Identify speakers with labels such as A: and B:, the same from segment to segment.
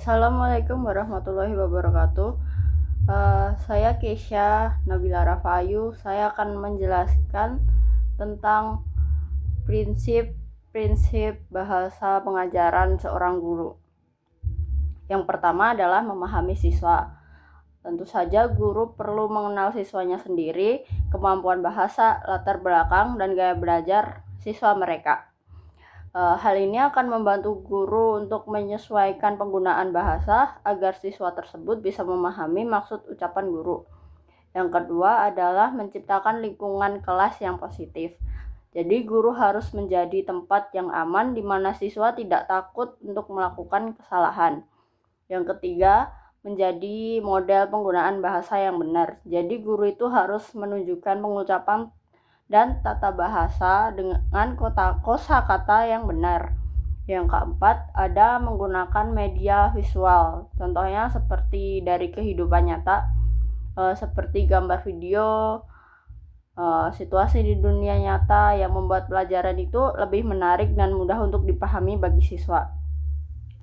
A: Assalamualaikum warahmatullahi wabarakatuh. Saya Kesha Nabila Rafayu. Saya akan menjelaskan tentang prinsip-prinsip bahasa pengajaran seorang guru. Yang pertama adalah memahami siswa. Tentu saja guru perlu mengenal siswanya sendiri, kemampuan bahasa, latar belakang, dan gaya belajar siswa mereka. Hal ini akan membantu guru untuk menyesuaikan penggunaan bahasa agar siswa tersebut bisa memahami maksud ucapan guru. Yang kedua adalah menciptakan lingkungan kelas yang positif. Jadi guru harus menjadi tempat yang aman di mana siswa tidak takut untuk melakukan kesalahan. Yang ketiga, menjadi model penggunaan bahasa yang benar. Jadi guru itu harus menunjukkan pengucapan dan tata bahasa dengan kosakata yang benar. Yang keempat, ada menggunakan media visual. Contohnya seperti dari kehidupan nyata, seperti gambar video, situasi di dunia nyata yang membuat pelajaran itu lebih menarik dan mudah untuk dipahami bagi siswa.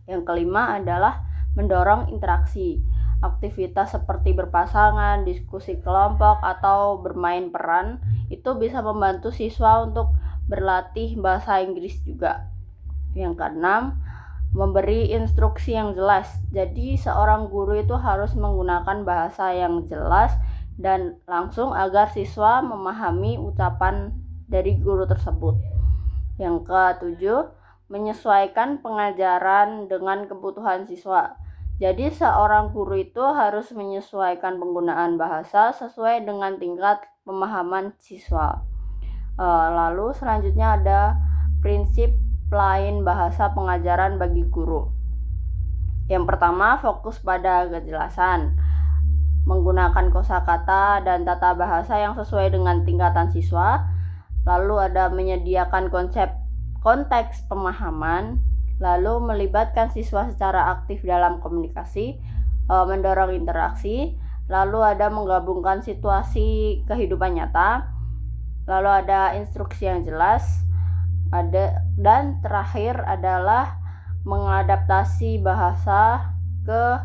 A: Yang kelima adalah mendorong interaksi. Aktivitas seperti berpasangan, diskusi kelompok, atau bermain peran itu bisa membantu siswa untuk berlatih bahasa Inggris juga. Yang keenam, memberi instruksi yang jelas. Jadi seorang guru itu harus menggunakan bahasa yang jelas dan langsung agar siswa memahami ucapan dari guru tersebut. Yang ketujuh, menyesuaikan pengajaran dengan kebutuhan siswa. Jadi seorang guru itu harus menyesuaikan penggunaan bahasa sesuai dengan tingkat pemahaman siswa. Lalu selanjutnya ada prinsip lain bahasa pengajaran bagi guru. Yang pertama, fokus pada kejelasan, menggunakan kosakata dan tata bahasa yang sesuai dengan tingkatan siswa. Lalu ada menyediakan konteks pemahaman, lalu melibatkan siswa secara aktif dalam komunikasi, mendorong interaksi, lalu ada menggabungkan situasi kehidupan nyata, lalu ada instruksi yang jelas, dan terakhir adalah mengadaptasi bahasa ke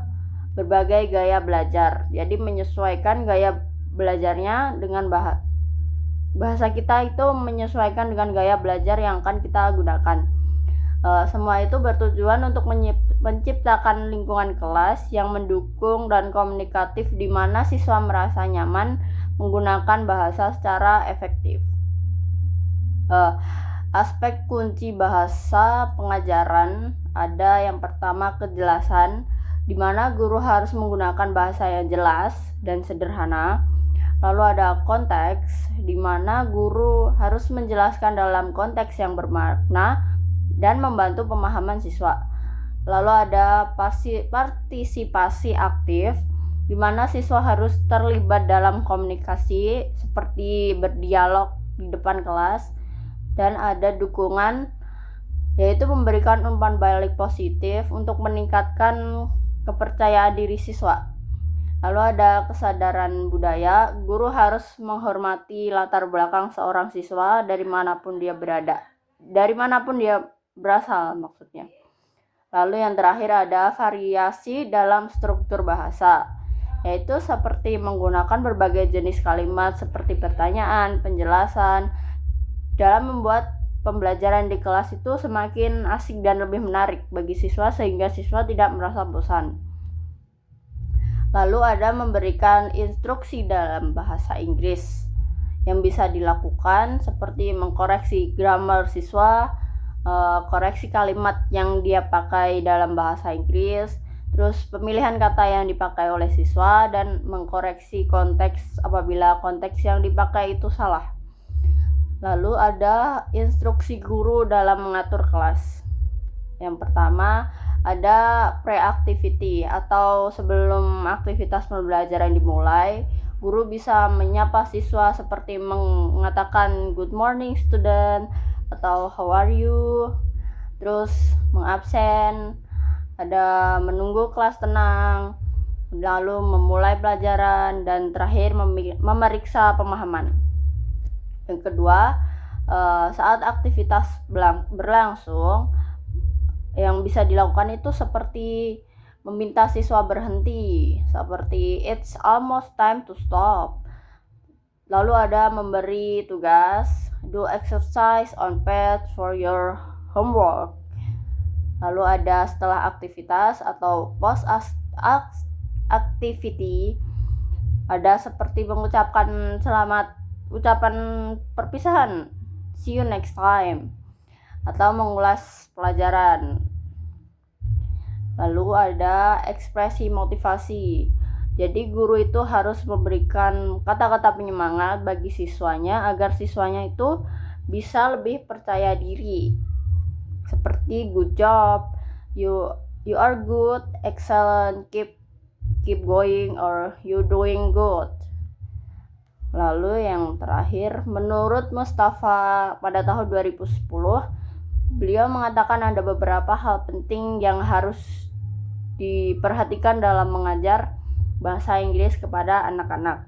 A: berbagai gaya belajar. Jadi menyesuaikan gaya belajarnya dengan bahasa kita itu menyesuaikan dengan gaya belajar yang akan kita gunakan. Semua itu bertujuan untuk menciptakan lingkungan kelas yang mendukung dan komunikatif di mana siswa merasa nyaman menggunakan bahasa secara efektif. Aspek kunci bahasa pengajaran ada yang pertama kejelasan, di mana guru harus menggunakan bahasa yang jelas dan sederhana. Lalu ada konteks, di mana guru harus menjelaskan dalam konteks yang bermakna dan membantu pemahaman siswa. Lalu ada partisipasi aktif, di mana siswa harus terlibat dalam komunikasi seperti berdialog di depan kelas. Dan ada dukungan, yaitu memberikan umpan balik positif untuk meningkatkan kepercayaan diri siswa. Lalu ada kesadaran budaya, guru harus menghormati latar belakang seorang siswa dari manapun dia berasal maksudnya. Lalu yang terakhir ada variasi dalam struktur bahasa, yaitu seperti menggunakan berbagai jenis kalimat seperti pertanyaan, penjelasan, dalam membuat pembelajaran di kelas itu semakin asik dan lebih menarik bagi siswa sehingga siswa tidak merasa bosan. Lalu ada memberikan instruksi dalam bahasa Inggris yang bisa dilakukan seperti mengkoreksi grammar siswa, koreksi kalimat yang dia pakai dalam bahasa Inggris, terus pemilihan kata yang dipakai oleh siswa, dan mengkoreksi konteks apabila konteks yang dipakai itu salah. Lalu ada instruksi guru dalam mengatur kelas. Yang pertama ada pre-activity atau sebelum aktivitas pembelajaran dimulai, guru bisa menyapa siswa seperti mengatakan good morning student atau how are you, terus mengabsen, ada menunggu kelas tenang, lalu memulai pelajaran, dan terakhir memeriksa pemahaman. Yang kedua, saat aktivitas berlangsung, yang bisa dilakukan itu seperti meminta siswa berhenti, seperti it's almost time to stop. Lalu ada memberi tugas, do exercise on pad for your homework. Lalu ada setelah aktivitas atau post activity, ada seperti mengucapkan ucapan perpisahan, see you next time, atau mengulas pelajaran. Lalu ada ekspresi motivasi. Jadi guru itu harus memberikan kata-kata penyemangat bagi siswanya agar siswanya itu bisa lebih percaya diri. Seperti good job, you are good, excellent, keep going, or you doing good. Lalu yang terakhir, menurut Mustafa pada tahun 2010, beliau mengatakan ada beberapa hal penting yang harus diperhatikan dalam mengajar bahasa Inggris kepada anak-anak.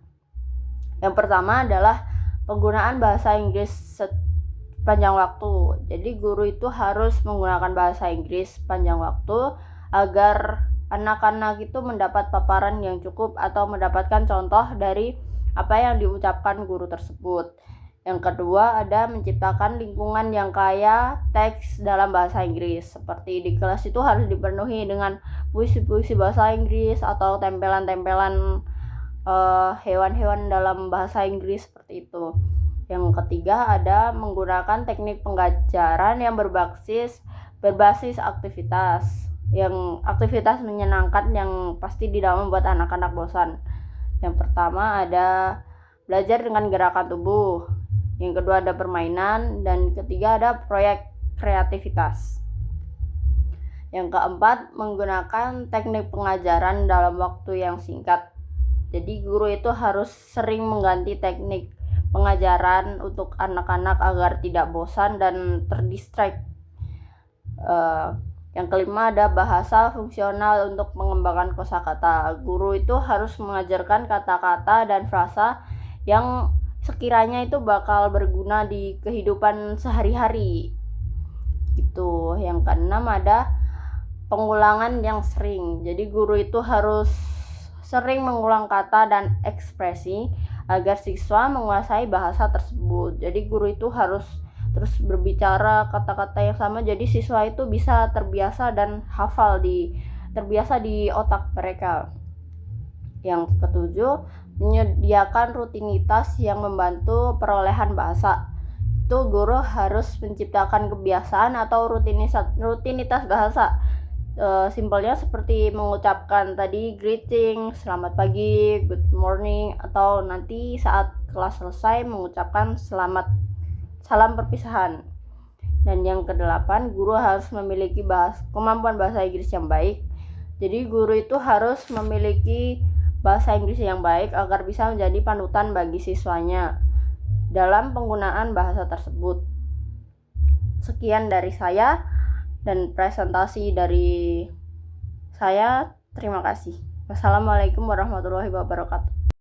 A: Yang pertama adalah penggunaan bahasa Inggris sepanjang waktu. Jadi guru itu harus menggunakan bahasa Inggris sepanjang waktu agar anak-anak itu mendapat paparan yang cukup atau mendapatkan contoh dari apa yang diucapkan guru tersebut. Yang kedua ada menciptakan lingkungan yang kaya teks dalam bahasa Inggris. Seperti di kelas itu harus dipenuhi dengan puisi-puisi bahasa Inggris atau tempelan-tempelan hewan-hewan dalam bahasa Inggris seperti itu. Yang ketiga ada menggunakan teknik pengajaran yang berbasis aktivitas. Yang aktivitas menyenangkan yang pasti tidak membuat anak-anak bosan. Yang pertama ada belajar dengan gerakan tubuh. Yang kedua ada permainan, dan ketiga ada proyek kreativitas. Yang keempat, menggunakan teknik pengajaran dalam waktu yang singkat. Jadi guru itu harus sering mengganti teknik pengajaran untuk anak-anak agar tidak bosan dan terdistract. Yang kelima ada bahasa fungsional untuk mengembangkan kosakata. Guru itu harus mengajarkan kata-kata dan frasa yang sekiranya itu bakal berguna di kehidupan sehari-hari. Gitu. Yang keenam ada pengulangan yang sering. Jadi guru itu harus sering mengulang kata dan ekspresi agar siswa menguasai bahasa tersebut. Jadi guru itu harus terus berbicara kata-kata yang sama, jadi siswa itu bisa terbiasa dan terbiasa di otak mereka. Yang ketujuh, menyediakan rutinitas yang membantu perolehan bahasa. Itu guru harus menciptakan kebiasaan atau rutinitas bahasa. Simpelnya seperti mengucapkan tadi greeting, selamat pagi, good morning, atau nanti saat kelas selesai mengucapkan salam perpisahan. Dan yang kedelapan, guru harus memiliki kemampuan bahasa Inggris yang baik. Jadi guru itu harus memiliki bahasa Inggris yang baik agar bisa menjadi panutan bagi siswanya dalam penggunaan bahasa tersebut. Sekian dari saya dan presentasi dari saya. Terima kasih. Wassalamualaikum warahmatullahi wabarakatuh.